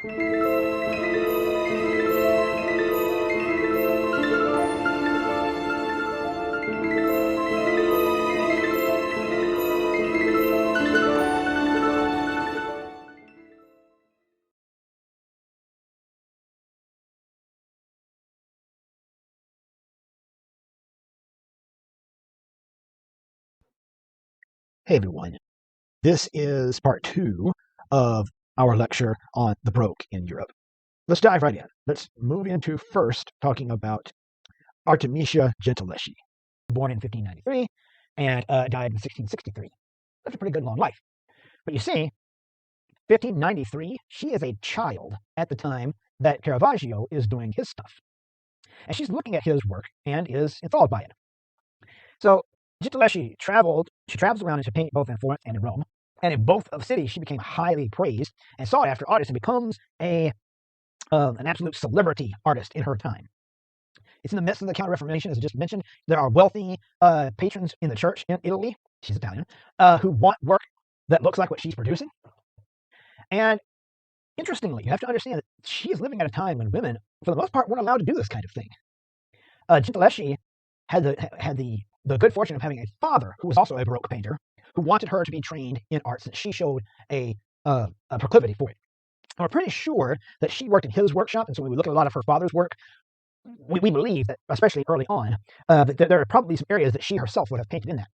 Hey everyone, this is part two of our lecture on the Baroque in Europe. Let's dive right in. Let's move into first talking about Artemisia Gentileschi, born in 1593 and died in 1663. That's a pretty good long life. But you see, 1593, she is a child at the time that Caravaggio is doing his stuff. And she's looking at his work and is enthralled by it. So Gentileschi travels around and she painted both in Florence and in Rome. And in both of cities, she became highly praised and sought after artist and becomes an absolute celebrity artist in her time. It's in the midst of the Counter-Reformation, as I just mentioned. There are wealthy patrons in the church in Italy, she's Italian, who want work that looks like what she's producing. And interestingly, you have to understand that she is living at a time when women, for the most part, weren't allowed to do this kind of thing. Gentileschi had the good fortune of having a father who was also a Baroque painter, who wanted her to be trained in art since she showed a proclivity for it. And we're pretty sure that she worked in his workshop, and so when we look at a lot of her father's work, we believe that, especially early on, that there are probably some areas that she herself would have painted in that.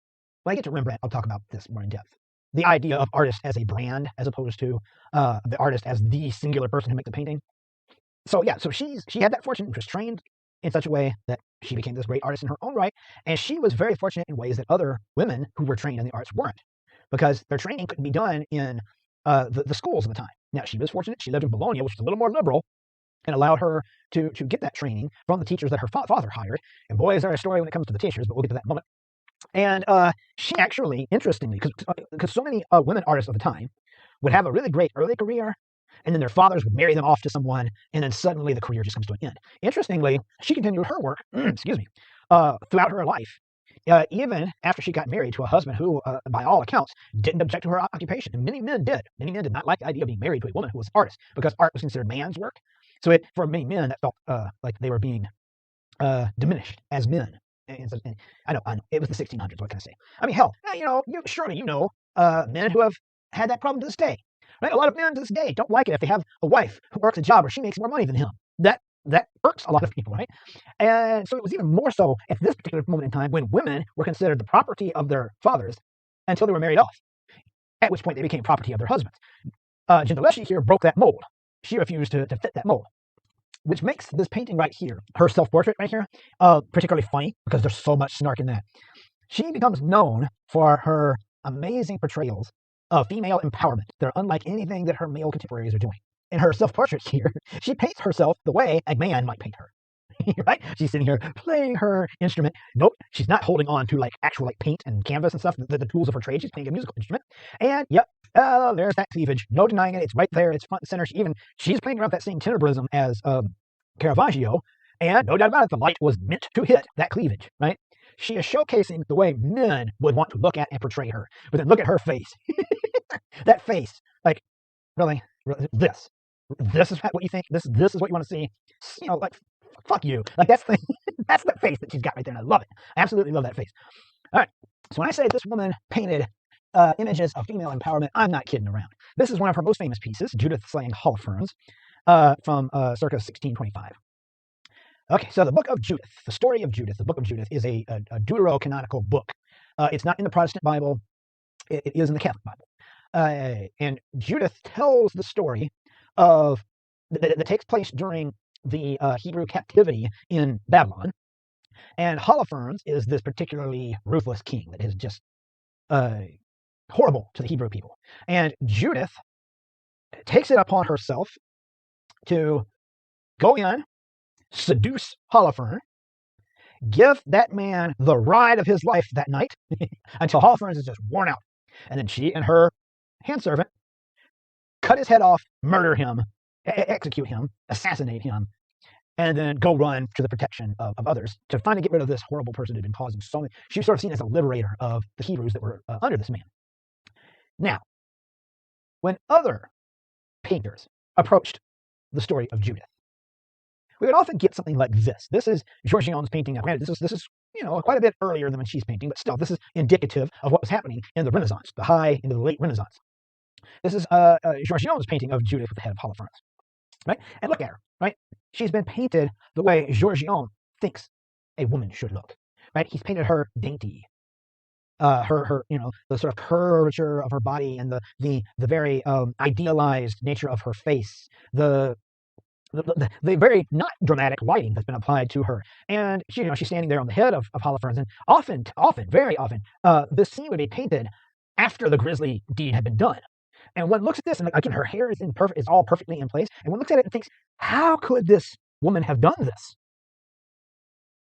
When I get to Rembrandt, I'll talk about this more in depth. The idea of artist as a brand, as opposed to the artist as the singular person who makes the painting. So yeah, so she had that fortune, was trained in such a way that she became this great artist in her own right, and she was very fortunate in ways that other women who were trained in the arts weren't, because their training couldn't be done in the schools of the time. Now, she was fortunate. She lived in Bologna, which was a little more liberal, and allowed her to get that training from the teachers that her father hired. And boy, is there a story when it comes to the teachers, but we'll get to that in a moment. And she actually, interestingly, because so many women artists of the time would have a really great early career, and then their fathers would marry them off to someone, and then suddenly the career just comes to an end. Interestingly, she continued her work, excuse me, throughout her life, even after she got married to a husband who, by all accounts, didn't object to her occupation. And many men did. Many men did not like the idea of being married to a woman who was an artist, because art was considered man's work. So for many men, that felt like they were being diminished as men. And I know, it was the 1600s. What can I say? I mean, hell, surely you know men who have had that problem to this day. Right? A lot of men to this day don't like it if they have a wife who works a job where she makes more money than him. That irks a lot of people, right? And so it was even more so at this particular moment in time when women were considered the property of their fathers until they were married off, at which point they became property of their husbands. Gentileschi here broke that mold. She refused to fit that mold, which makes this painting right here, her self-portrait right here, particularly funny because there's so much snark in that. She becomes known for her amazing portrayals of female empowerment. They're unlike anything that her male contemporaries are doing. In her self-portraits here, she paints herself the way a man might paint her. Right? She's sitting here playing her instrument. Nope, she's not holding on to actual paint and canvas and stuff, the tools of her trade. She's playing a musical instrument. And yep, there's that cleavage. No denying it. It's right there. It's front and center. She's playing around that same tenebrism as Caravaggio. And no doubt about it, the light was meant to hit that cleavage, right? She is showcasing the way men would want to look at and portray her. But then look at her face. That face. Really? This is what you think? This is what you want to see? Fuck you. That's the face that she's got right there, and I love it. I absolutely love that face. All right. So when I say this woman painted images of female empowerment, I'm not kidding around. This is one of her most famous pieces, Judith slaying Holofernes, from circa 1625. Okay, so the Book of Judith, the story of Judith, the Book of Judith is a deuterocanonical book. It's not in the Protestant Bible. It is in the Catholic Bible. And Judith tells the story of that takes place during the Hebrew captivity in Babylon. And Holofernes is this particularly ruthless king that is just horrible to the Hebrew people. And Judith takes it upon herself to go in, seduce Holofernes, give that man the ride of his life that night until Holofernes is just worn out. And then she and her handservant cut his head off, murder him, execute him, assassinate him, and then go run to the protection of others to finally get rid of this horrible person who had been causing so many. She was sort of seen as a liberator of the Hebrews that were under this man. Now, when other painters approached the story of Judith, we would often get something like this. This is Giorgione's painting. Now, granted, this is quite a bit earlier than when she's painting, but still, this is indicative of what was happening in the Renaissance, the high into the late Renaissance. This is Giorgione's painting of Judith with the head of Holofernes, right? And look at her, right? She's been painted the way Giorgione thinks a woman should look, right? He's painted her dainty, her the sort of curvature of her body and the very idealized nature of her face, the very not dramatic lighting that's been applied to her, and she's standing there on the head of Holofernes, and often, very often, this scene would be painted after the grisly deed had been done. And one looks at this, and again, her hair is all perfectly in place, and one looks at it and thinks, how could this woman have done this?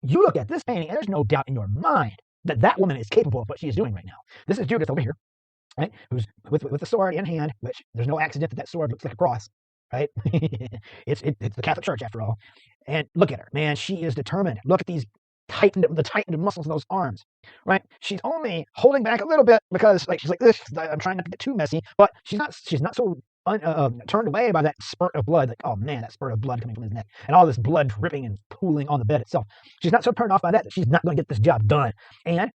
You look at this painting, and there's no doubt in your mind that that woman is capable of what she is doing right now. This is Judith over here, right? Who's with the sword in hand, which there's no accident that sword looks like a cross, right? it's the Catholic Church after all. And look at her, man. She is determined. Look at the tightened muscles in those arms, right? She's only holding back a little bit because she's like this. I'm trying not to get too messy, but she's not so turned away by that spurt of blood. Like, oh man, that spurt of blood coming from his neck, and all this blood dripping and pooling on the bed itself. She's not so turned off by that she's not going to get this job done. And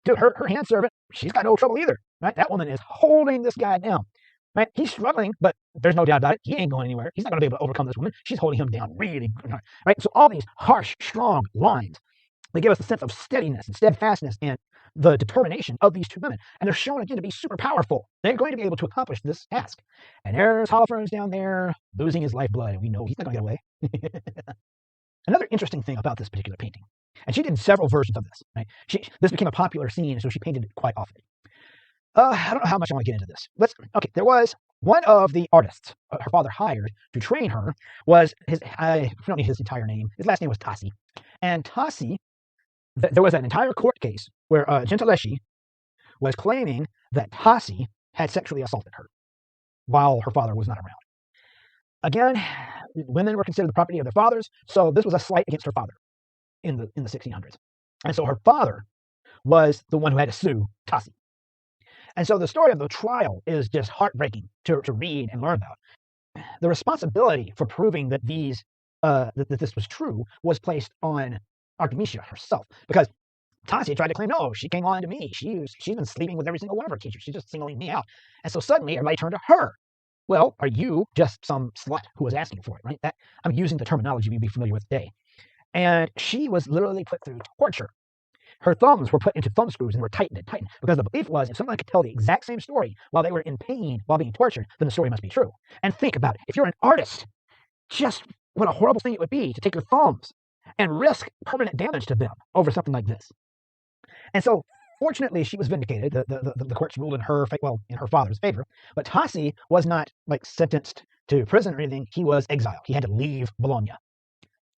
dude, her hand servant, she's got no trouble either, right? That woman is holding this guy down, right? He's struggling, but there's no doubt about it. He ain't going anywhere. He's not going to be able to overcome this woman. She's holding him down really hard, right? So all these harsh, strong lines, they give us a sense of steadiness and steadfastness and the determination of these two women. And they're shown again to be super powerful. They're going to be able to accomplish this task. And there's Holofernes down there losing his lifeblood, and we know he's not going to get away. Another interesting thing about this particular painting, and she did several versions of this, right? This became a popular scene, so she painted it quite often. I don't know how much I want to get into this. There was one of the artists her father hired to train her was I don't know his entire name. His last name was Tassi. And Tassi, there was an entire court case where Gentileschi was claiming that Tassi had sexually assaulted her while her father was not around. Again, women were considered the property of their fathers, so this was a slight against her father in the 1600s. And so her father was the one who had to sue Tassi. And so the story of the trial is just heartbreaking to read and learn about. The responsibility for proving that that this was true was placed on Artemisia herself, because Tassi tried to claim, no, she came on to me. She's been sleeping with every single one of her teachers. She's just singling me out. And so suddenly everybody turned to her. Well, are you just some slut who was asking for it, right? That I'm using the terminology you'd be familiar with today. And she was literally put through torture. Her thumbs were put into thumb screws and were tightened, because the belief was if someone could tell the exact same story while they were in pain, while being tortured, then the story must be true. And think about it. If you're an artist, just what a horrible thing it would be to take your thumbs and risk permanent damage to them over something like this. And so, fortunately, she was vindicated. The courts ruled in her father's favor. But Tassi was not sentenced to prison or anything. He was exiled. He had to leave Bologna.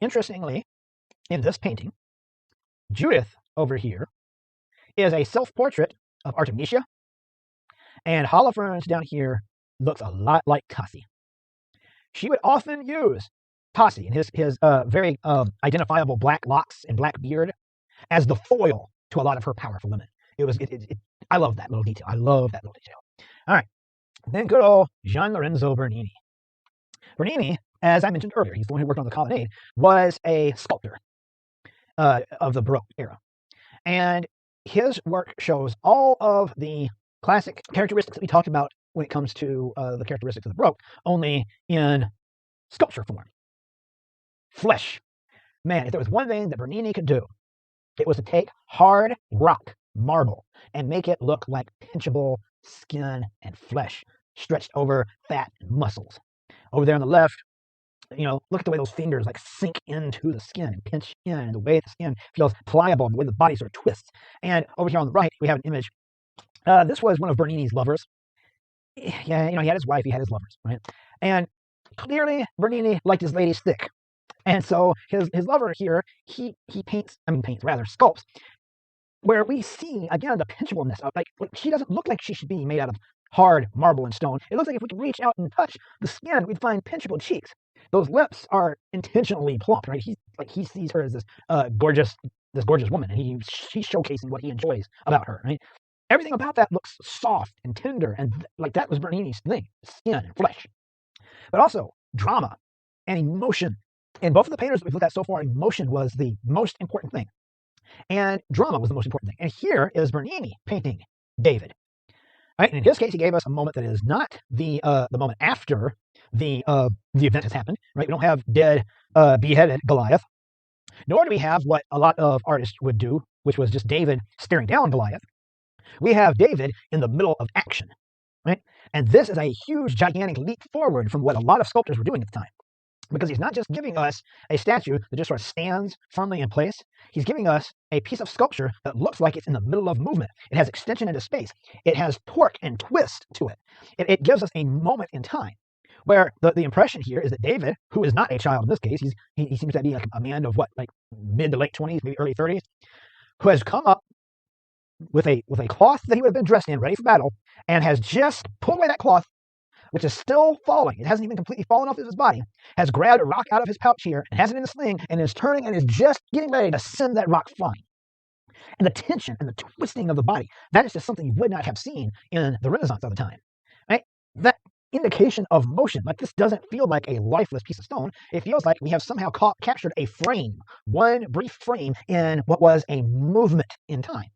Interestingly, in this painting, Judith over here is a self-portrait of Artemisia, and Holofernes down here looks a lot like Tassi. She would often use Tassi and his very identifiable black locks and black beard as the foil to a lot of her powerful women. I love that little detail. All right. Then good old Gian Lorenzo Bernini. Bernini, as I mentioned earlier, he's the one who worked on the colonnade, was a sculptor of the Baroque era. And his work shows all of the classic characteristics that we talked about when it comes to the characteristics of the Baroque, only in sculpture form. Flesh. Man, if there was one thing that Bernini could do, it was to take hard rock, marble, and make it look like pinchable skin and flesh stretched over fat and muscles. Over there on the left, look at the way those fingers sink into the skin and pinch in, and the way the skin feels pliable, and the way the body sort of twists. And over here on the right, we have an image. This was one of Bernini's lovers. Yeah, he had his wife, he had his lovers, right? And clearly, Bernini liked his ladies thick. And so his lover here, he sculpts, where we see, again, the pinchableness of, she doesn't look like she should be made out of hard marble and stone. It looks like if we could reach out and touch the skin, we'd find pinchable cheeks. Those lips are intentionally plump, right? He sees her as this gorgeous woman, and he's showcasing what he enjoys about her, right? Everything about that looks soft and tender, and that was Bernini's thing, skin and flesh. But also drama. and emotion. In both of the painters that we've looked at so far, emotion was the most important thing, and drama was the most important thing. And here is Bernini painting David. Right? And in his case, he gave us a moment that is not the moment after the event has happened. Right? We don't have dead, beheaded Goliath, nor do we have what a lot of artists would do, which was just David staring down Goliath. We have David in the middle of action. Right? And this is a huge, gigantic leap forward from what a lot of sculptors were doing at the time. Because he's not just giving us a statue that just sort of stands firmly in place. He's giving us a piece of sculpture that looks like it's in the middle of movement. It has extension into space. It has torque and twist to it. It gives us a moment in time where the impression here is that David, who is not a child in this case, he seems to be like a man of what, like mid to late 20s, maybe early 30s, who has come up with a cloth that he would have been dressed in, ready for battle, and has just pulled away that cloth, which is still falling. It hasn't even completely fallen off of his body, has grabbed a rock out of his pouch here and has it in a sling and is turning and is just getting ready to send that rock flying. And the tension and the twisting of the body, that is just something you would not have seen in the Renaissance of the time. Right? That indication of motion, like this doesn't feel like a lifeless piece of stone. It feels like we have somehow captured a frame, one brief frame in what was a movement in time.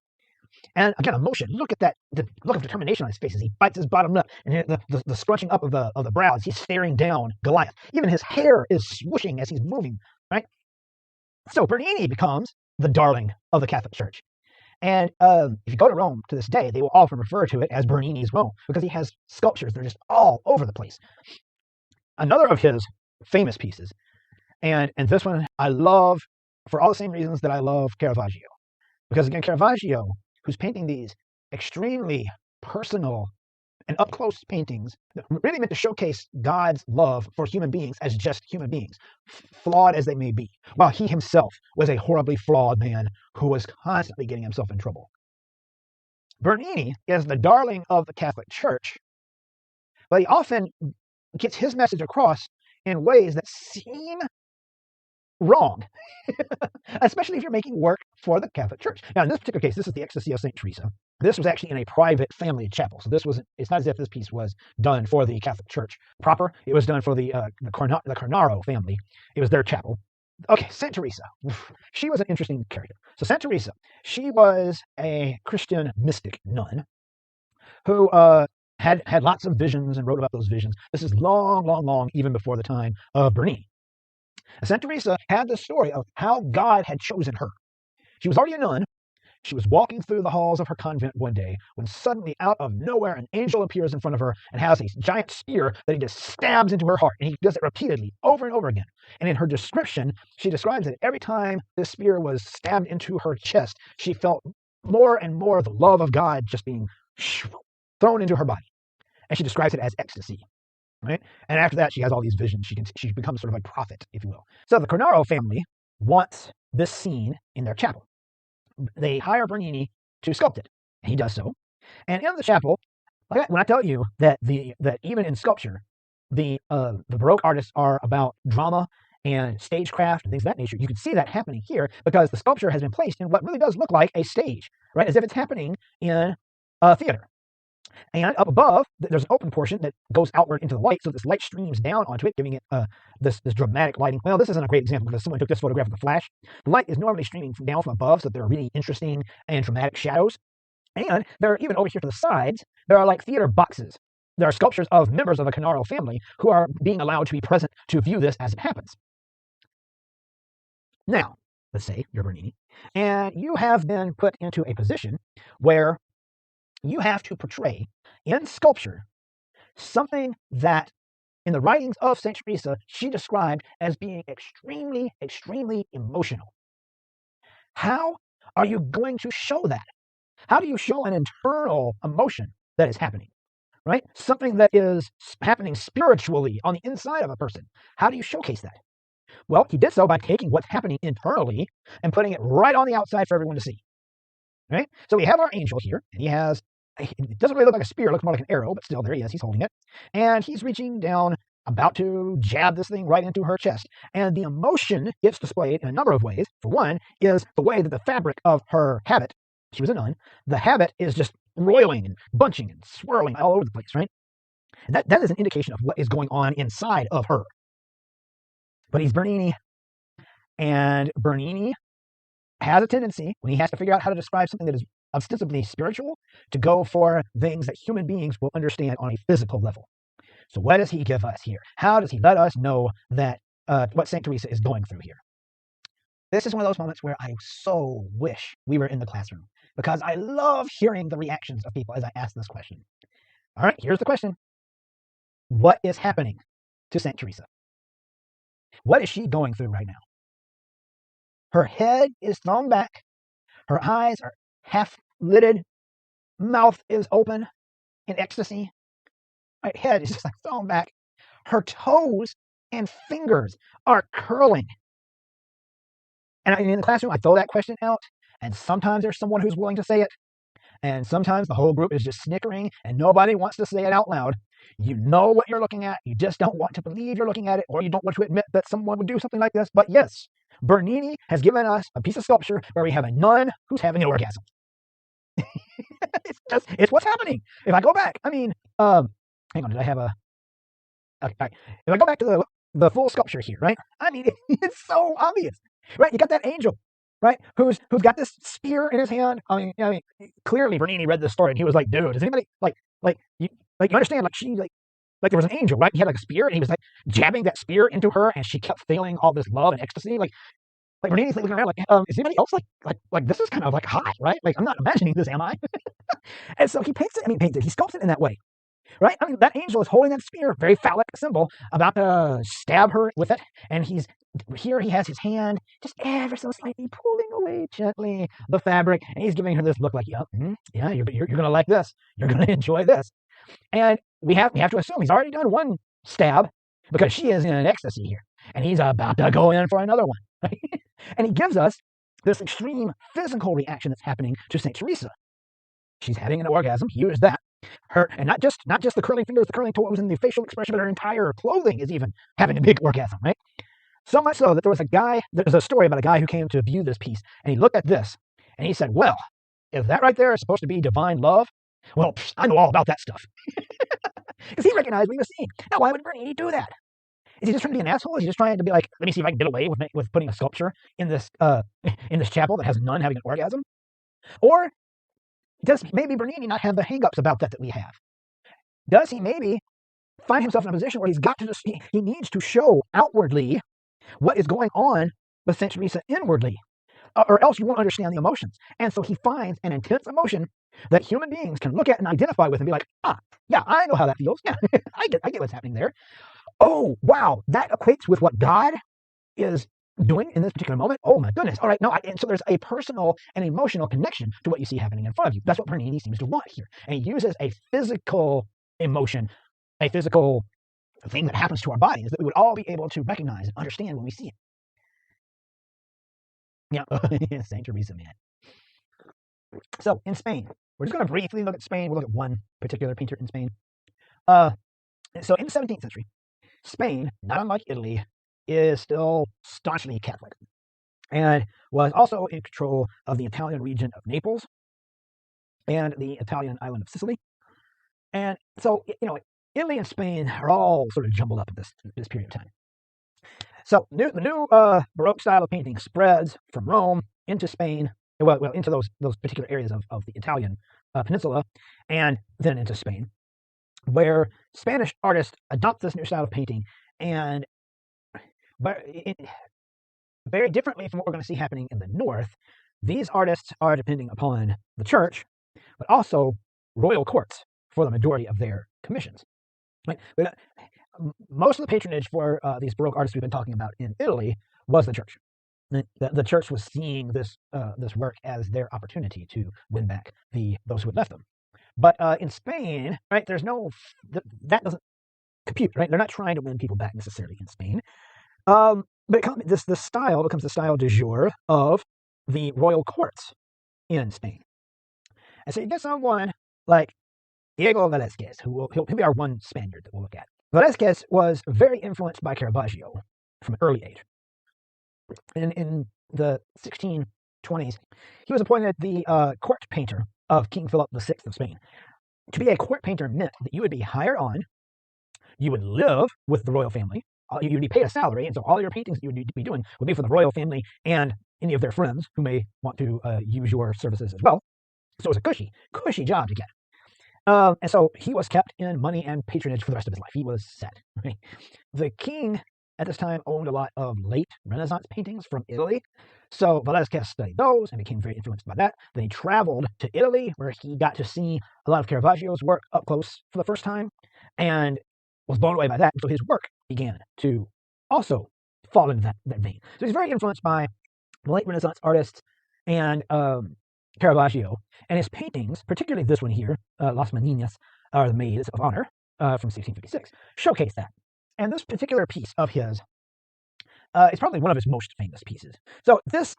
And again, emotion. Look at that. The look of determination on his face as he bites his bottom lip, and the scrunching up of the brows. He's staring down Goliath. Even his hair is swooshing as he's moving. Right. So Bernini becomes the darling of the Catholic Church. And if you go to Rome to this day, they will often refer to it as Bernini's Rome because he has sculptures that are just all over the place. Another of his famous pieces, and this one I love for all the same reasons that I love Caravaggio, because again, Caravaggio, who's painting these extremely personal and up-close paintings that really meant to showcase God's love for human beings as just human beings, flawed as they may be, while he himself was a horribly flawed man who was constantly getting himself in trouble. Bernini is the darling of the Catholic Church, but he often gets his message across in ways that seem wrong, especially if you're making work for the Catholic Church. Now, in this particular case, this is the Ecstasy of St. Teresa. This was actually in a private family chapel. So it's not as if this piece was done for the Catholic Church proper. It was done for the Cornaro family. It was their chapel. Okay, St. Teresa. She was an interesting character. So St. Teresa, she was a Christian mystic nun who had lots of visions and wrote about those visions. This is long even before the time of Bernini. St. Teresa had the story of how God had chosen her. She was already a nun. She was walking through the halls of her convent one day when suddenly out of nowhere an angel appears in front of her and has a giant spear that he just stabs into her heart. And he does it repeatedly over and over again. And in her description, she describes that every time this spear was stabbed into her chest, she felt more and more the love of God just being thrown into her body. And she describes it as ecstasy. Right? And after that, she has all these visions. She becomes sort of a prophet, if you will. So the Cornaro family wants this scene in their chapel. They hire Bernini to sculpt it, and he does so. And in the chapel, when I tell you that even in sculpture, the Baroque artists are about drama and stagecraft and things of that nature, you can see that happening here because the sculpture has been placed in what really does look like a stage, right? As if it's happening in a theater. And up above, there's an open portion that goes outward into the light, so this light streams down onto it, giving it this dramatic lighting. Well, this isn't a great example because someone took this photograph with a flash. The light is normally streaming down from above, so there are really interesting and dramatic shadows. And there are even over here to the sides, there are like theater boxes. There are sculptures of members of the Cornaro family who are being allowed to be present to view this as it happens. Now, let's say you're Bernini, and you have been put into a position where you have to portray in sculpture something that in the writings of St. Teresa, she described as being extremely emotional. How are you going to show that? How do you show an internal emotion that is happening, right? Something that is happening spiritually on the inside of a person. How do you showcase that? Well, he did so by taking what's happening internally and putting it right on the outside for everyone to see, right? So we have our angel here, and it doesn't really look like a spear, it looks more like an arrow, but still there he is, he's holding it. And he's reaching down, about to jab this thing right into her chest. And the emotion gets displayed in a number of ways. For one, is the way that the fabric of her habit, she was a nun, the habit is just roiling and bunching and swirling all over the place, right? And that is an indication of what is going on inside of her. but he's Bernini, and Bernini has a tendency, when he has to figure out how to describe something that is ostensibly spiritual, to go for things that human beings will understand on a physical level. So what does he give us here? How does he let us know that what St. Teresa is going through here? This is one of those moments where I so wish we were in the classroom, because I love hearing the reactions of people as I ask this question. All right, here's the question. What is happening to St. Teresa? What is she going through right now? Her head is thrown back. Her eyes are half lidded. Mouth is open in ecstasy. Her head is just like thrown back. Her toes and fingers are curling. And in the classroom, I throw that question out, and sometimes there's someone who's willing to say it, and sometimes the whole group is just snickering, and nobody wants to say it out loud. You know what you're looking at. You just don't want to believe you're looking at it, or you don't want to admit that someone would do something like this. But yes, Bernini has given us a piece of sculpture where we have a nun who's having an orgasm. It's what's happening. If I go back, hang on, did I have a... Okay, all right. If I go back to the full sculpture here, right? It's so obvious, right? You got that angel, right? Who's got this spear in his hand. Clearly Bernini read this story and he was like, dude, does anybody you understand? She there was an angel, right? He had like a spear and he was like jabbing that spear into her, and she kept feeling all this love and ecstasy. Bernini's looking around is anybody else like this is kind of like hot, right? I'm not imagining this, am I? And so he paints it, he sculpts it in that way. Right? That angel is holding that spear, very phallic symbol, about to stab her with it. And he has his hand just ever so slightly pulling away gently the fabric. And he's giving her this look like, yeah, you're going to like this. You're going to enjoy this. And we have to assume he's already done one stab, because she is in an ecstasy here. And he's about to go in for another one. Right? And he gives us this extreme physical reaction that's happening to St. Teresa. She's having an orgasm. He used that. And not just the curling fingers, the curling toes, and the facial expression, but her entire clothing is even having a big orgasm, right? So much so that there's a story about a guy who came to view this piece, and he looked at this, and he said, well, if that right there is supposed to be divine love, well, I know all about that stuff. Because he recognized what he was seeing. Now, why would Bernini do that? Is he just trying to be an asshole? Is he just trying to be like, let me see if I can get away with putting a sculpture in this chapel that has a nun having an orgasm? Or does maybe Bernini not have the hang-ups about that we have? Does he maybe find himself in a position where he needs to show outwardly what is going on with St. Teresa inwardly, or else you won't understand the emotions? And so he finds an intense emotion that human beings can look at and identify with and be like, yeah, I know how that feels. Yeah, I get what's happening there. Oh, wow, that equates with what God is doing in this particular moment. Oh my goodness. All right. No, and so there's a personal and emotional connection to what you see happening in front of you. That's what Bernini seems to want here. And he uses a physical emotion, a physical thing that happens to our bodies that we would all be able to recognize and understand when we see it. Yeah, St. Teresa, man. So in Spain, we're just going to briefly look at Spain. We'll look at one particular painter in Spain. So in the 17th century, Spain, not unlike Italy, is still staunchly Catholic, and was also in control of the Italian region of Naples and the Italian island of Sicily. And so, Italy and Spain are all sort of jumbled up at this period of time. So the new Baroque style of painting spreads from Rome into Spain, well into those particular areas of the Italian peninsula, and then into Spain, where Spanish artists adopt this new style of painting, and very differently from what we're going to see happening in the north. These artists are depending upon the church, but also royal courts for the majority of their commissions. Right? But most of the patronage for these Baroque artists we've been talking about in Italy was the church. The church was seeing this work as their opportunity to win back those who had left them. But in Spain, right, that doesn't compute, right? They're not trying to win people back necessarily in Spain. But this style becomes the style du jour of the royal courts in Spain. And so you get someone like Diego Velázquez, he'll be our one Spaniard that we'll look at. Velázquez was very influenced by Caravaggio from an early age. In the 1620s, he was appointed the court painter of King Philip VI of Spain. To be a court painter meant that you would be hired on, you would live with the royal family, you'd be paid a salary, and so all your paintings that you would be doing would be for the royal family and any of their friends who may want to use your services as well. So it was a cushy job to get. And so he was kept in money and patronage for the rest of his life. He was set. Right? The king at this time owned a lot of late Renaissance paintings from Italy. So Velázquez studied those and became very influenced by that. Then he traveled to Italy, where he got to see a lot of Caravaggio's work up close for the first time and was blown away by that. So his work began to also fall into that vein. So he's very influenced by late Renaissance artists and Caravaggio, and his paintings, particularly this one here, Las Meninas, or the Maids of Honor, from 1656, showcase that. And this particular piece of his is probably one of his most famous pieces. So this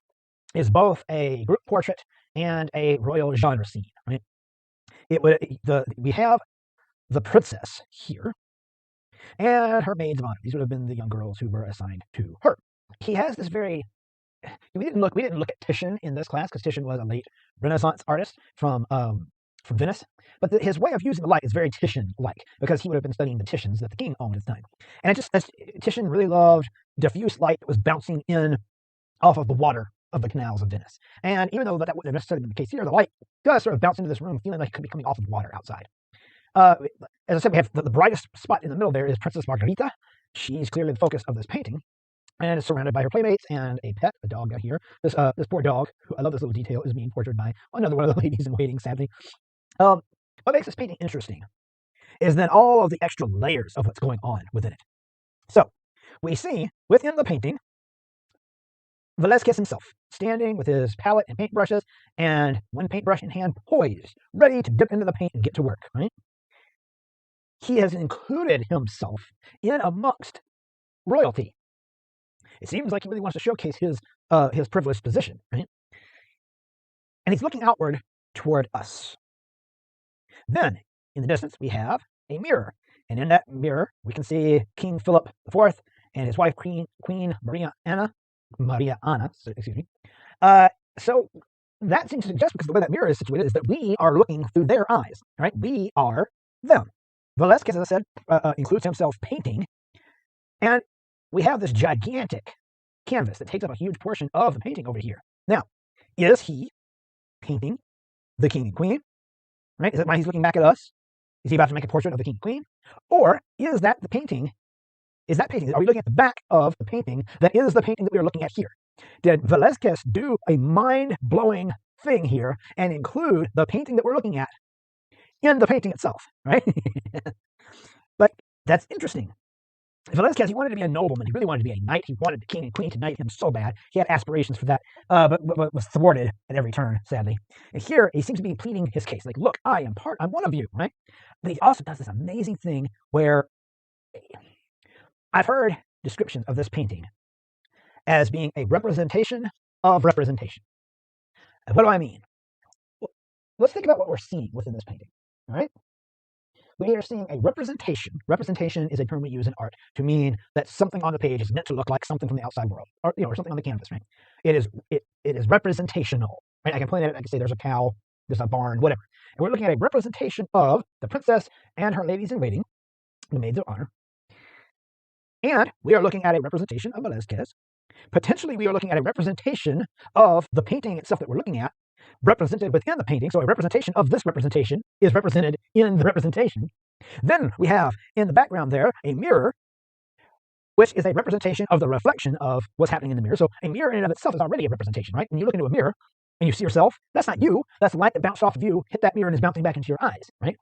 is both a group portrait and a royal genre scene. Right? We have the princess here and her maids of honor. These would have been the young girls who were assigned to her. He has this very we didn't look at Titian in this class because Titian was a late Renaissance artist from Venice, but his way of using the light is very Titian-like because he would have been studying the Titians that the king owned at the time. And Titian really loved diffuse light that was bouncing in off of the water of the canals of Venice. And even though that wouldn't have necessarily been the case here, the light does sort of bounce into this room, feeling like it could be coming off of the water outside. As I said, we have the brightest spot in the middle there is Princess Margarita. She's clearly the focus of this painting, and is surrounded by her playmates and a pet, a dog out here. This poor dog, who I love this little detail, is being portrayed by another one of the ladies in waiting, sadly. What makes this painting interesting is then all of the extra layers of what's going on within it. So we see within the painting Velázquez himself standing with his palette and paintbrushes, and one paintbrush in hand, poised, ready to dip into the paint and get to work. Right? He has included himself in amongst royalty. It seems like he really wants to showcase his privileged position, right? And he's looking outward toward us. Then, in the distance, we have a mirror, and in that mirror, we can see King Philip IV and his wife, Queen Maria Anna. Excuse me. So that seems to suggest, because the way that mirror is situated, is that we are looking through their eyes, right? We are them. Velázquez, as I said, includes himself painting, and we have this gigantic canvas that takes up a huge portion of the painting over here. Now, is he painting the king and queen? Right? Is that why he's looking back at us? Is he about to make a portrait of the king and queen? Or is that the painting? Is that painting? Are we looking at the back of the painting that is the painting that we are looking at here? Did Velázquez do a mind-blowing thing here and include the painting that we're looking at in the painting itself? Right? But that's interesting. Velázquez, he wanted to be a nobleman. He really wanted to be a knight. He wanted the king and queen to knight him so bad. He had aspirations for that, but was thwarted at every turn, sadly. And here, he seems to be pleading his case. Like, look, I'm one of you, right? But he also does this amazing thing where I've heard descriptions of this painting as being a representation of representation. And what do I mean? Well, let's think about what we're seeing within this painting, all right? We are seeing a representation. Representation is a term we use in art to mean that something on the page is meant to look like something from the outside world, or something on the canvas, right? It is representational, right? I can point at it, I can say there's a cow, there's a barn, whatever. And we're looking at a representation of the princess and her ladies in waiting, the maids of honor. And we are looking at a representation of Velázquez. Potentially, we are looking at a representation of the painting itself that we're looking at, represented within the painting. So a representation of this representation is represented in the representation. Then we have in the background there a mirror, which is a representation of the reflection of what's happening in the mirror. So a mirror in and of itself is already a representation, right? When you look into a mirror and you see yourself, that's not you. That's the light that bounced off of you, hit that mirror, and is bouncing back into your eyes, right?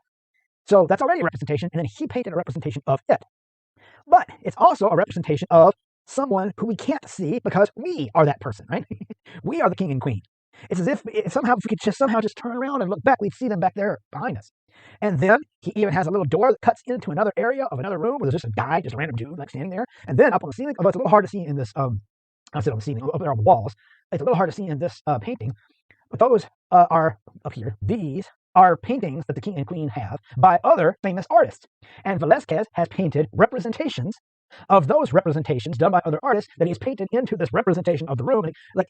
So that's already a representation, and then he painted a representation of it. But it's also a representation of someone who we can't see because we are that person, right? We are the king and queen. It's as if somehow, if we could somehow just turn around and look back, we'd see them back there behind us. And then he even has a little door that cuts into another area of another room where there's just a guy, just a random dude, like standing there. And then up on the ceiling, although it's a little hard to see in this, I said on the ceiling, up there on the walls, it's a little hard to see in this painting, but those are up here. These are paintings that the king and queen have by other famous artists. And Velázquez has painted representations of those representations done by other artists that he's painted into this representation of the room. And like,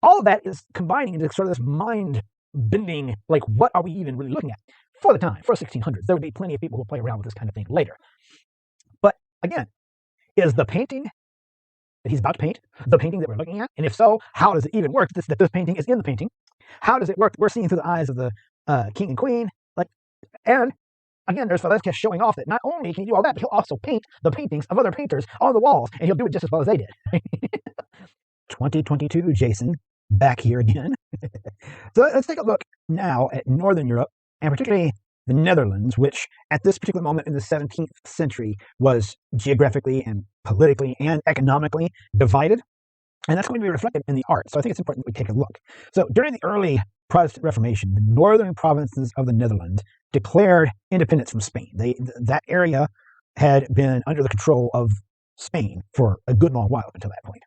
all of that is combining into sort of this mind-bending, like, what are we even really looking at? For the time, for 1600s, there would be plenty of people who will play around with this kind of thing later. But again, Is the painting that he's about to paint the painting that we're looking at? And if so, how does it even work that this painting is in the painting? How does it work? We're seeing through the eyes of the king and queen. And again, there's Velázquez showing off that not only can he do all that, but he'll also paint the paintings of other painters on the walls, and he'll do it just as well as they did. 2022, Jason, back here again. So let's take a look now at Northern Europe, and particularly the Netherlands, which at this particular moment in the 17th century was geographically and politically and economically divided. And that's going to be reflected in the art. So I think it's important that we take a look. So during the early Protestant Reformation, the northern provinces of the Netherlands declared independence from Spain. That area had been under the control of Spain for a good long while up until that point.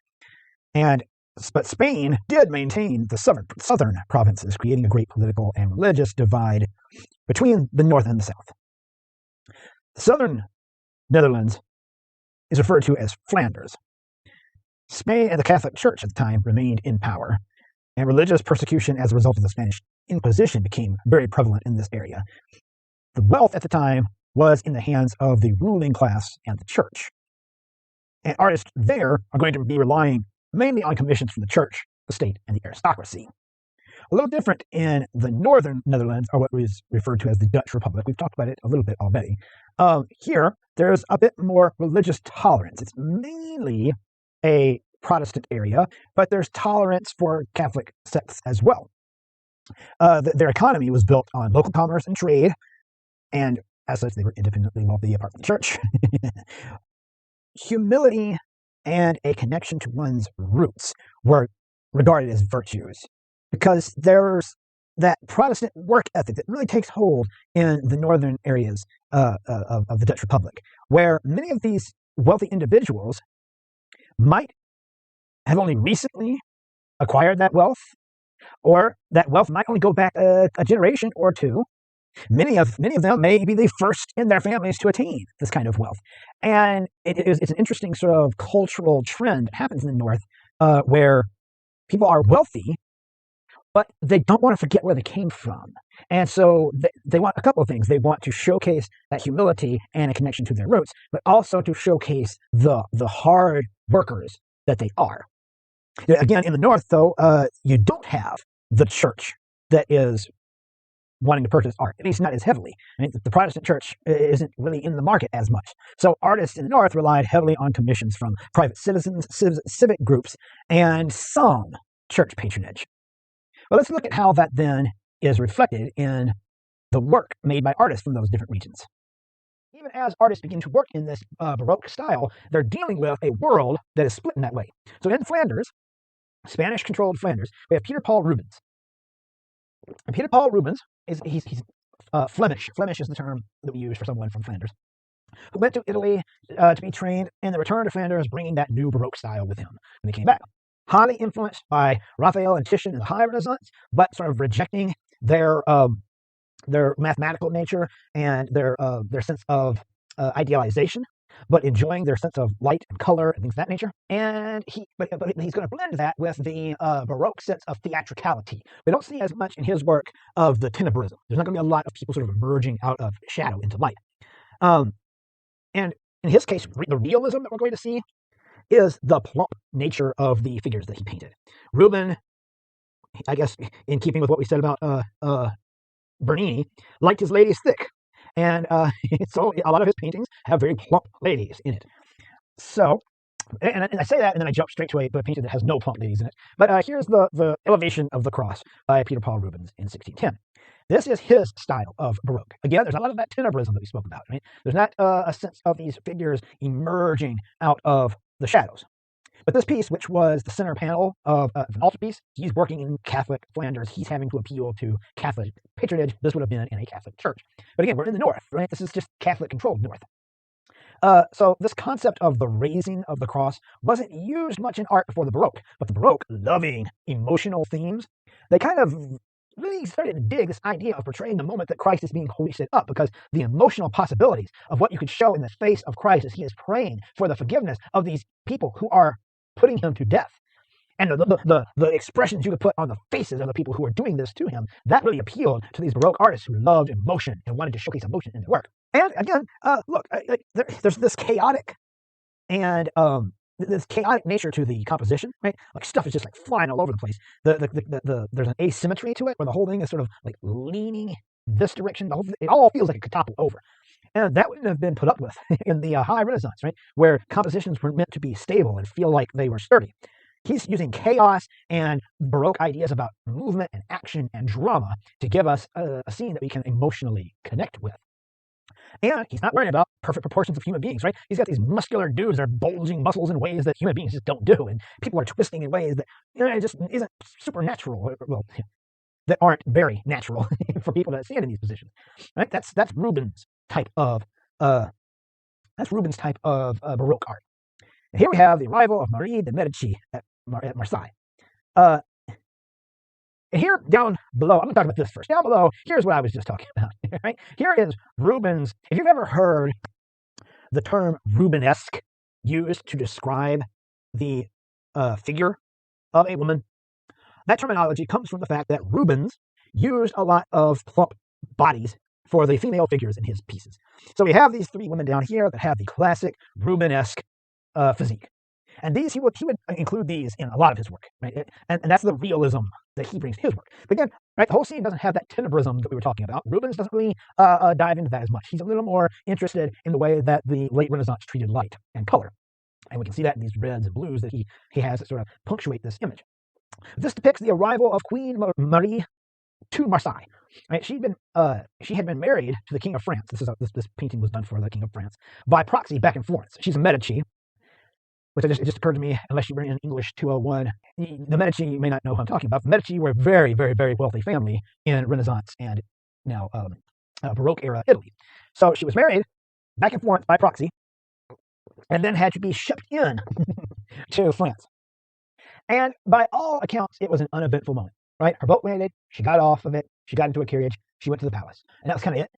But Spain did maintain the southern provinces, creating a great political and religious divide between the north and the south. The southern Netherlands is referred to as Flanders. Spain and the Catholic Church at the time remained in power, and religious persecution as a result of the Spanish Inquisition became very prevalent in this area. The wealth at the time was in the hands of the ruling class and the church. And artists there are going to be relying mainly on commissions from the church, the state, and the aristocracy. A little different in the northern Netherlands, or what is referred to as the Dutch Republic. We've talked about it a little bit already. Here, there's a bit more religious tolerance. It's mainly a Protestant area, but there's tolerance for Catholic sects as well. Their economy was built on local commerce and trade, and as such, they were independently wealthy apart from the church. Humility and a connection to one's roots were regarded as virtues, because there's that Protestant work ethic that really takes hold in the northern areas of the Dutch Republic, where many of these wealthy individuals might have only recently acquired that wealth, or that wealth might only go back a generation or two. Many of them may be the first in their families to attain this kind of wealth. And it's an interesting sort of cultural trend that happens in the North, where people are wealthy, but they don't want to forget where they came from. And so they want a couple of things. They want to showcase that humility and a connection to their roots, but also to showcase the hard workers that they are. Again, in the North, though, you don't have the church that is wanting to purchase art, at least not as heavily. I mean, the Protestant church isn't really in the market as much. So artists in the North relied heavily on commissions from private citizens, civic groups, and some church patronage. Well, let's look at how that then is reflected in the work made by artists from those different regions. Even as artists begin to work in this Baroque style, they're dealing with a world that is split in that way. So in Flanders, Spanish-controlled Flanders, we have Peter Paul Rubens. And Peter Paul Rubens he's Flemish. Flemish is the term that we use for someone from Flanders, who went to Italy to be trained, and then returned to Flanders, bringing that new Baroque style with him when he came back. Highly influenced by Raphael and Titian in the High Renaissance, but sort of rejecting their mathematical nature and their sense of idealization, but enjoying their sense of light and color and things of that nature. And he's going to blend that with the Baroque sense of theatricality. We don't see as much in his work of the tenebrism. There's not going to be a lot of people sort of emerging out of shadow into light. And in his case, the realism that we're going to see is the plump nature of the figures that he painted. Rubens, I guess, in keeping with what we said about Bernini, liked his ladies thick. And so a lot of his paintings have very plump ladies in it. So, and I say that, and then I jump straight to a painting that has no plump ladies in it. But here's the Elevation of the Cross by Peter Paul Rubens in 1610. This is his style of Baroque. Again, there's a lot of that tenebrism that we spoke about. Right? There's not a sense of these figures emerging out of the shadows. But this piece, which was the center panel of an altarpiece, he's working in Catholic Flanders. He's having to appeal to Catholic patronage. This would have been in a Catholic church. But again, we're in the North, right? This is just Catholic-controlled North. So this concept of the raising of the cross wasn't used much in art before the Baroque. But the Baroque, loving emotional themes, they kind of really started to dig this idea of portraying the moment that Christ is being hoisted up, because the emotional possibilities of what you could show in the face of Christ as he is praying for the forgiveness of these people who are putting him to death, and the expressions you could put on the faces of the people who are doing this to him, that really appealed to these Baroque artists who loved emotion and wanted to showcase emotion in their work. And again, look, there's this chaotic and this chaotic nature to the composition, right? Like stuff is just like flying all over the place. There's an asymmetry to it where the whole thing is sort of like leaning this direction. It all feels like it could topple over. And that wouldn't have been put up with in the High Renaissance, right? Where compositions were meant to be stable and feel like they were sturdy. He's using chaos and Baroque ideas about movement and action and drama to give us a scene that we can emotionally connect with. And he's not worrying about perfect proportions of human beings, right? He's got these muscular dudes that are bulging muscles in ways that human beings just don't do. And people are twisting in ways that, it just isn't supernatural. Well, that aren't very natural for people to stand in these positions, right? That's Rubens' type of Baroque art. And here we have the arrival of Marie de Medici at Marseille. And here down below, I'm going to talk about this first. Down below, here's what I was just talking about. Right? Here is Rubens. If you've ever heard the term Rubenesque used to describe the figure of a woman, that terminology comes from the fact that Rubens used a lot of plump bodies for the female figures in his pieces. So we have these three women down here that have the classic Rubenesque physique. And these he would include these in a lot of his work, right? And that's the realism that he brings to his work. But again, right, the whole scene doesn't have that tenebrism that we were talking about. Rubens doesn't really dive into that as much. He's a little more interested in the way that the late Renaissance treated light and color. And we can see that in these reds and blues that he has that sort of punctuate this image. This depicts the arrival of Queen Marie to Marseille. Right? She had been married to the King of France. This painting was done for the King of France by proxy back in Florence. She's a Medici, which it just occurred to me, unless you were in English 201, the Medici, you may not know who I'm talking about. The Medici were a very, very, very wealthy family in Renaissance and now Baroque era Italy. So she was married back in Florence by proxy, and then had to be shipped in to France. And by all accounts, it was an uneventful moment, right? Her boat landed, she got off of it, she got into a carriage, she went to the palace, and that was kind of it.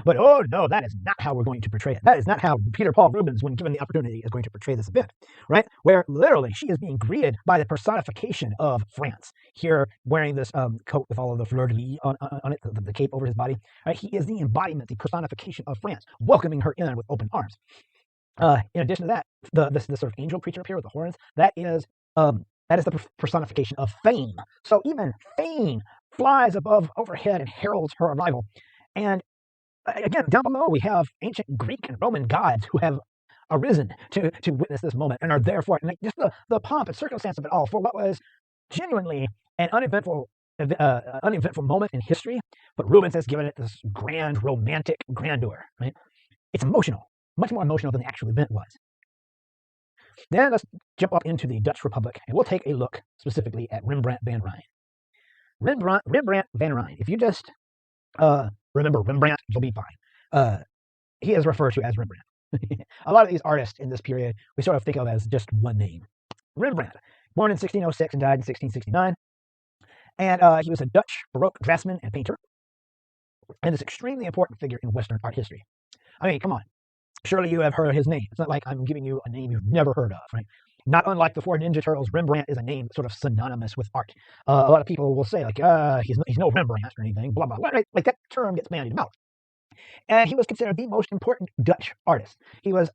But oh no, that is not how we're going to portray it. That is not how Peter Paul Rubens, when given the opportunity, is going to portray this event, right? Where literally she is being greeted by the personification of France. Here, wearing this coat with all of the fleur-de-lis on it, the cape over his body, right? He is the embodiment, the personification of France, welcoming her in with open arms. In addition to that, this sort of angel creature up here with the horns, that is the personification of fame. So even fame flies overhead and heralds her arrival. And again, down below, we have ancient Greek and Roman gods who have arisen to witness this moment and are there for it. And just the pomp and circumstance of it all for what was genuinely an uneventful moment in history, but Rubens has given it this grand, romantic grandeur. Right? It's emotional, much more emotional than the actual event was. Then let's jump up into the Dutch Republic, and we'll take a look specifically at Rembrandt van Rijn. Rembrandt van Rijn. If you just remember Rembrandt, you'll be fine. He is referred to as Rembrandt. A lot of these artists in this period we sort of think of as just one name. Rembrandt, born in 1606 and died in 1669. And he was a Dutch Baroque draftsman and painter, and this extremely important figure in Western art history. I mean, come on. Surely you have heard of his name. It's not like I'm giving you a name you've never heard of, right? Not unlike the four Ninja Turtles, Rembrandt is a name sort of synonymous with art. A lot of people will say, like, he's no Rembrandt or anything, blah, blah, blah. Right? Like that term gets bandied about. And he was considered the most important Dutch artist. He was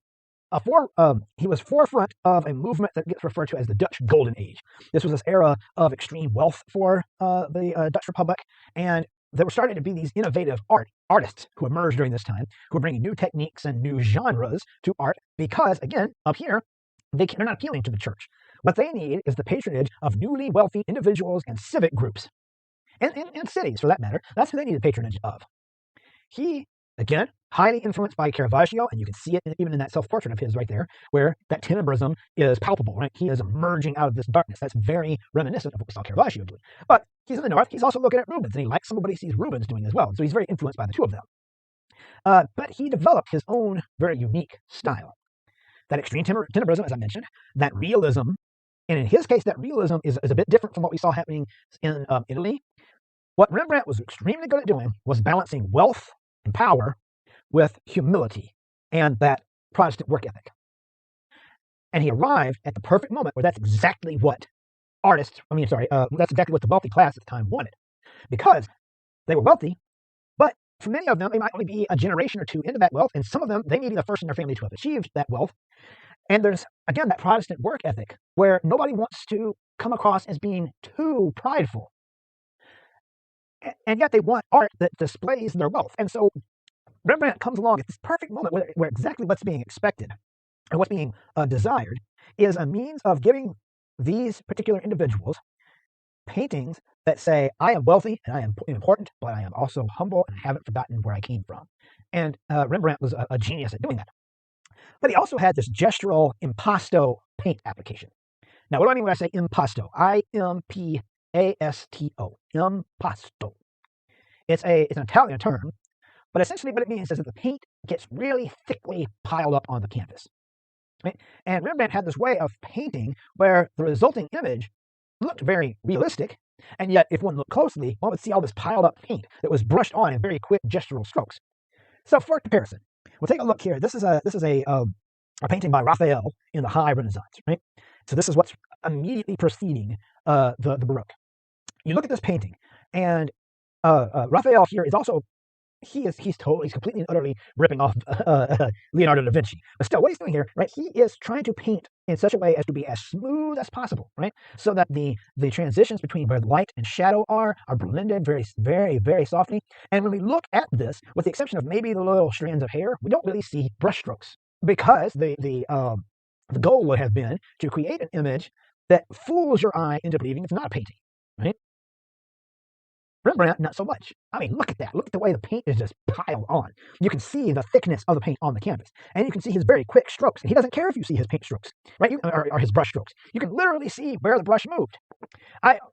forefront of a movement that gets referred to as the Dutch Golden Age. This was this era of extreme wealth for the Dutch Republic, and there were starting to be these innovative artists who emerged during this time, who were bringing new techniques and new genres to art because, again, up here, they're not appealing to the church. What they need is the patronage of newly wealthy individuals and civic groups, and cities, for that matter. That's who they need the patronage of. He, again, highly influenced by Caravaggio, and you can see it even in that self-portrait of his right there, where that tenebrism is palpable, right? He is emerging out of this darkness. That's very reminiscent of what we saw Caravaggio doing. But he's in the north. He's also looking at Rubens, and he likes some of what he sees Rubens doing as well. So he's very influenced by the two of them. But he developed his own very unique style. That extreme tenebrism, as I mentioned, that realism, and in his case, that realism is a bit different from what we saw happening in Italy. What Rembrandt was extremely good at doing was balancing wealth and power with humility and that Protestant work ethic. And he arrived at the perfect moment where that's exactly what that's exactly what the wealthy class at the time wanted. Because they were wealthy, but for many of them, they might only be a generation or two into that wealth, and some of them, they may be the first in their family to have achieved that wealth. And there's, again, that Protestant work ethic where nobody wants to come across as being too prideful. And yet they want art that displays their wealth. And so Rembrandt comes along at this perfect moment where exactly what's being expected and what's being desired is a means of giving these particular individuals paintings that say, I am wealthy and I am important, but I am also humble and I haven't forgotten where I came from. And Rembrandt was a genius at doing that. But he also had this gestural impasto paint application. Now, what do I mean when I say impasto? Impasto. Impasto. It's an Italian term, but essentially what it means is that the paint gets really thickly piled up on the canvas. Right? And Rembrandt had this way of painting where the resulting image looked very realistic, and yet if one looked closely, one would see all this piled up paint that was brushed on in very quick gestural strokes. So for comparison, we'll take a look here. This is a painting by Raphael in the High Renaissance, right? So this is what's immediately preceding the Baroque. You look at this painting, and Raphael here is also he's completely and utterly ripping off Leonardo da Vinci. But still, what he's doing here, right? He is trying to paint in such a way as to be as smooth as possible, right? So that the transitions between where light and shadow are blended very, very, very softly. And when we look at this, with the exception of maybe the little strands of hair, we don't really see brushstrokes because the goal would have been to create an image that fools your eye into believing it's not a painting, right? Rembrandt, not so much. I mean, look at that. Look at the way the paint is just piled on. You can see the thickness of the paint on the canvas. And you can see his very quick strokes. And he doesn't care if you see his paint strokes, right? Or his brush strokes. You can literally see where the brush moved.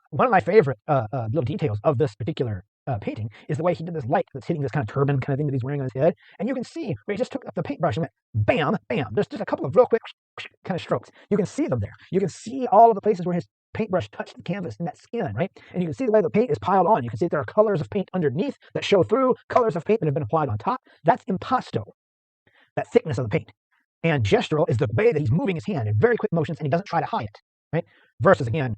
One of my favorite little details of this particular painting is the way he did this light that's hitting this kind of turban kind of thing that he's wearing on his head. And you can see where he just took up the paintbrush and went bam, bam. There's just a couple of real quick kind of strokes. You can see them there. You can see all of the places where his paintbrush touched the canvas and that skin, right? And you can see the way the paint is piled on. You can see that there are colors of paint underneath that show through, colors of paint that have been applied on top. That's impasto, that thickness of the paint. And gestural is the way that he's moving his hand in very quick motions, and he doesn't try to hide it, right? Versus, again,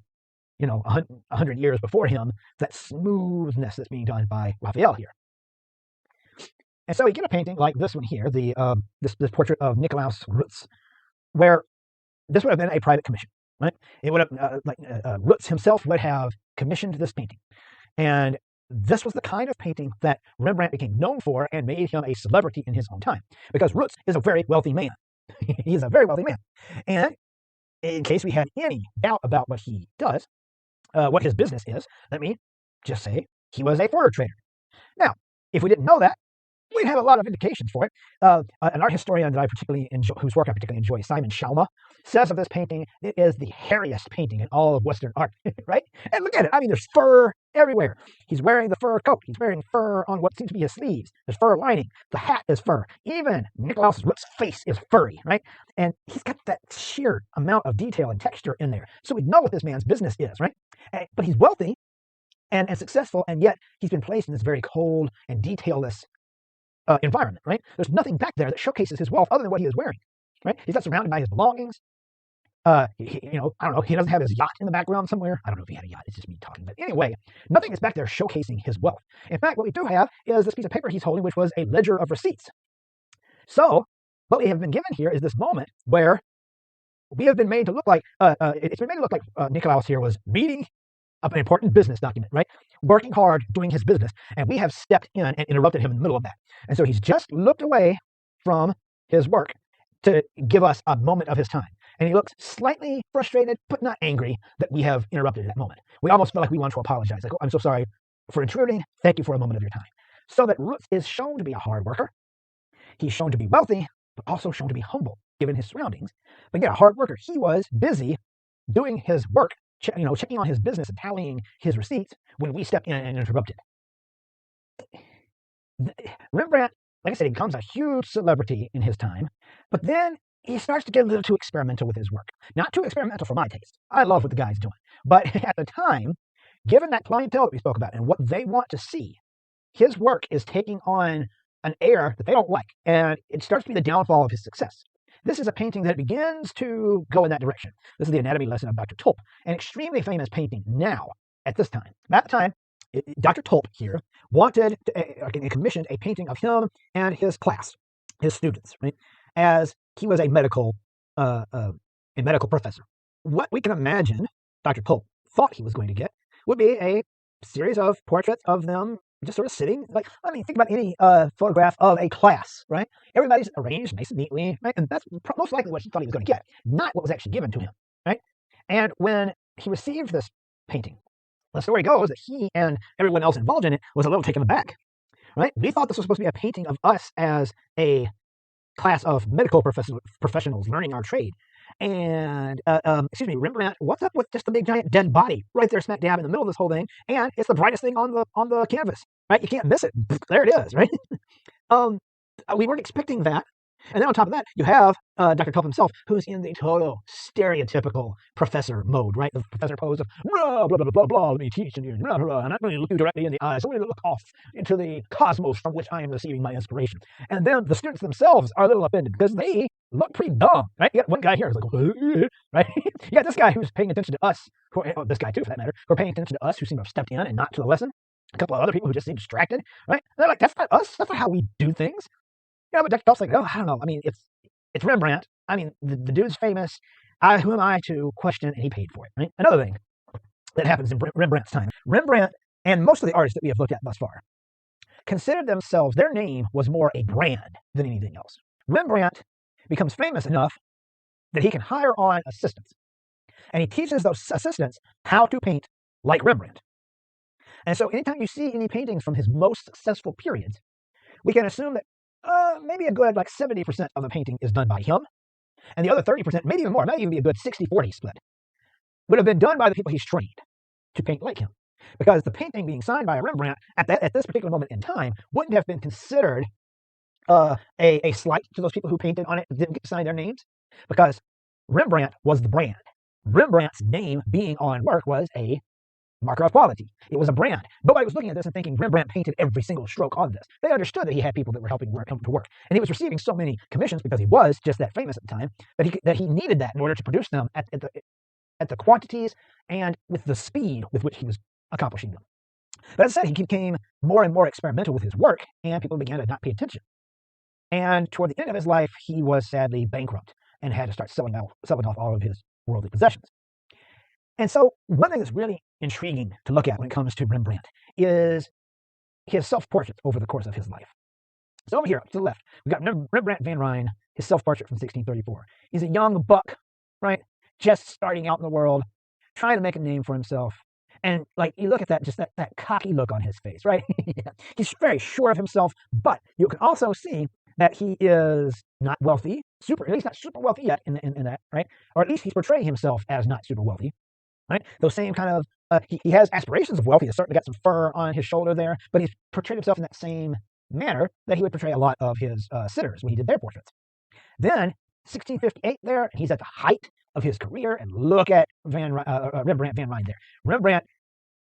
100 years before him, that smoothness that's being done by Raphael here. And so we get a painting like this one here, this portrait of Nikolaus Rutz, where this would have been a private commission. Right? It would have, Rutz himself would have commissioned this painting. And this was the kind of painting that Rembrandt became known for and made him a celebrity in his own time. Because Rutz is a very wealthy man. He's a very wealthy man. And in case we had any doubt about what he does, what his business is, let me just say he was a fur trader. Now, if we didn't know that, we'd have a lot of indications for it. An art historian that I particularly enjoy, whose work I particularly enjoy, Simon Schauma, says of this painting, it is the hairiest painting in all of Western art, right? And look at it. I mean, there's fur everywhere. He's wearing the fur coat. He's wearing fur on what seems to be his sleeves. There's fur lining. The hat is fur. Even Nikolaus Rutz's face is furry, right? And he's got that sheer amount of detail and texture in there. So we know what this man's business is, right? But he's wealthy and successful, and yet he's been placed in this very cold and detailless environment, right? There's nothing back there that showcases his wealth other than what he is wearing, right? He's not surrounded by his belongings. I don't know. He doesn't have his yacht in the background somewhere. I don't know if he had a yacht. It's just me talking. But anyway, nothing is back there showcasing his wealth. In fact, what we do have is this piece of paper he's holding, which was a ledger of receipts. So what we have been given here is this moment where we have been made to look like, it's been made to look like Nikolaus here was reading an important business document, right? Working hard, doing his business, and we have stepped in and interrupted him in the middle of that. And so he's just looked away from his work to give us a moment of his time. And he looks slightly frustrated, but not angry that we have interrupted that moment. We almost feel like we want to apologize. Like, oh, I'm so sorry for intruding. Thank you for a moment of your time. So that Rutz is shown to be a hard worker. He's shown to be wealthy, but also shown to be humble, given his surroundings. But again, a hard worker. He was busy doing his work, checking on his business and tallying his receipts when we stepped in and interrupted. Rembrandt, like I said, he becomes a huge celebrity in his time, but then he starts to get a little too experimental with his work. Not too experimental for my taste. I love what the guy's doing. But at the time, given that clientele that we spoke about and what they want to see, his work is taking on an air that they don't like, and it starts to be the downfall of his success. This is a painting that begins to go in that direction. This is the anatomy lesson of Dr. Tulp, an extremely famous painting now at this time. At the time, Dr. Tulp here commissioned a painting of him and his class, his students, right? As he was a medical a medical professor. What we can imagine Dr. Pope thought he was going to get would be a series of portraits of them just sort of sitting. Like, I mean, think about any photograph of a class, right? Everybody's arranged nice and neatly, right? And that's most likely what he thought he was going to get, not what was actually given to him, right? And when he received this painting, the story goes that he and everyone else involved in it was a little taken aback, right? We thought this was supposed to be a painting of us as a class of medical professionals learning our trade. And, excuse me, Rembrandt, what's up with just the big giant dead body right there smack dab in the middle of this whole thing? And it's the brightest thing on the canvas, right? You can't miss it. There it is, right? We weren't expecting that. And then on top of that, you have Dr. Culp himself, who's in the total stereotypical professor mode, right? The professor pose of blah, blah, blah, blah, blah, let me teach you, blah, blah, blah, and I'm going to look you directly in the eyes. I'm going to look off into the cosmos from which I am receiving my inspiration. And then the students themselves are a little offended because they look pretty dumb, right? You got one guy here who's like, right? You got this guy who's paying attention to us, this guy too, for that matter, who are paying attention to us, who seem to have stepped in and not to the lesson. A couple of other people who just seem distracted, right? And they're like, that's not us. That's not how we do things. Yeah, but Dr. Culp's like, oh, I don't know. I mean, it's Rembrandt. I mean, the dude's famous. Who am I to question? And he paid for it, right? Another thing that happens in Rembrandt's time. Rembrandt and most of the artists that we have looked at thus far considered themselves, their name was more a brand than anything else. Rembrandt becomes famous enough that he can hire on assistants. And he teaches those assistants how to paint like Rembrandt. And so anytime you see any paintings from his most successful periods, we can assume that maybe a good like 70% of the painting is done by him, and the other 30%, maybe even more, maybe even be a good 60-40 split, would have been done by the people he's trained to paint like him. Because the painting being signed by a Rembrandt at this particular moment in time wouldn't have been considered a slight to those people who painted on it and didn't get to sign their names, because Rembrandt was the brand. Rembrandt's name being on work was a marker of quality. It was a brand. Nobody was looking at this and thinking Rembrandt painted every single stroke on this. They understood that he had people that were helping him to work, and he was receiving so many commissions because he was just that famous at the time that he needed that in order to produce them at the quantities and with the speed with which he was accomplishing them. But as I said, he became more and more experimental with his work, and people began to not pay attention. And toward the end of his life, he was sadly bankrupt and had to start selling off all of his worldly possessions. And so one thing that's really intriguing to look at when it comes to Rembrandt is his self-portraits over the course of his life. So over here to the left, we've got Rembrandt van Rijn, his self-portrait from 1634. He's a young buck, right? Just starting out in the world, trying to make a name for himself. And like you look at that, just that cocky look on his face, right? He's very sure of himself, but you can also see that he is not wealthy, at least not super wealthy yet in that, right? Or at least he's portraying himself as not super wealthy. Right? Those same kind of, he has aspirations of wealth. He's certainly got some fur on his shoulder there, but he's portrayed himself in that same manner that he would portray a lot of his sitters when he did their portraits. Then, 1658 there, he's at the height of his career, and look at Rembrandt van Rijn there. Rembrandt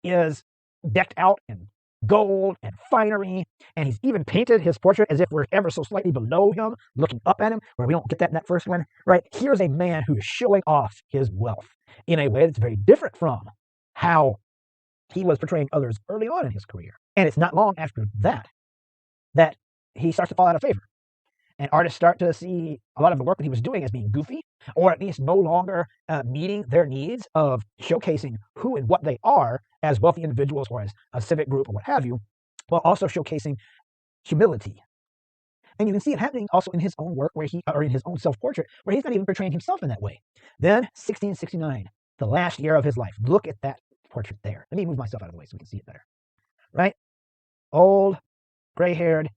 is decked out in gold and finery, and he's even painted his portrait as if we're ever so slightly below him, looking up at him, where we don't get that in that first one, right? Here's a man who is showing off his wealth in a way that's very different from how he was portraying others early on in his career. And it's not long after that he starts to fall out of favor. And artists start to see a lot of the work that he was doing as being goofy, or at least no longer meeting their needs of showcasing who and what they are as wealthy individuals or as a civic group or what have you, while also showcasing humility. And you can see it happening also in his own work, or in his own self-portrait, where he's not even portraying himself in that way. Then 1669, the last year of his life. Look at that portrait there. Let me move myself out of the way so we can see it better. Right? Old, gray-haired,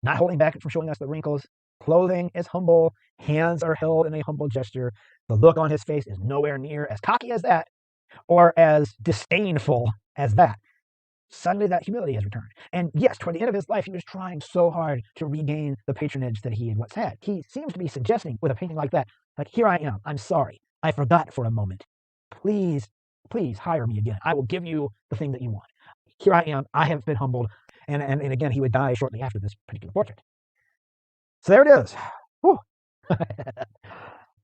not holding back from showing us the wrinkles. Clothing is humble. Hands are held in a humble gesture. The look on his face is nowhere near as cocky as that, or as disdainful as that. Suddenly that humility has returned. And yes, toward the end of his life, he was trying so hard to regain the patronage that he had once had. He seems to be suggesting with a painting like that, like, here I am, I'm sorry, I forgot for a moment. Please hire me again. I will give you the thing that you want. Here I am, I have been humbled. And again, he would die shortly after this particular portrait. So there it is.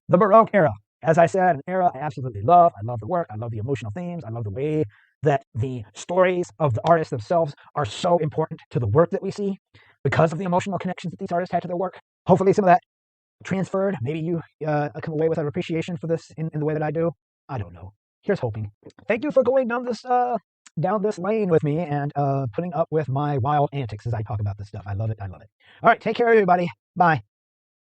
The Baroque era. As I said, an era I absolutely love. I love the work. I love the emotional themes. I love the way that the stories of the artists themselves are so important to the work that we see because of the emotional connections that these artists had to their work. Hopefully some of that transferred. Maybe you come away with an appreciation for this in the way that I do. I don't know. Here's hoping. Thank you for going down this lane with me and putting up with my wild antics as I talk about this stuff. I love it. I love it. All right, take care, everybody. Bye.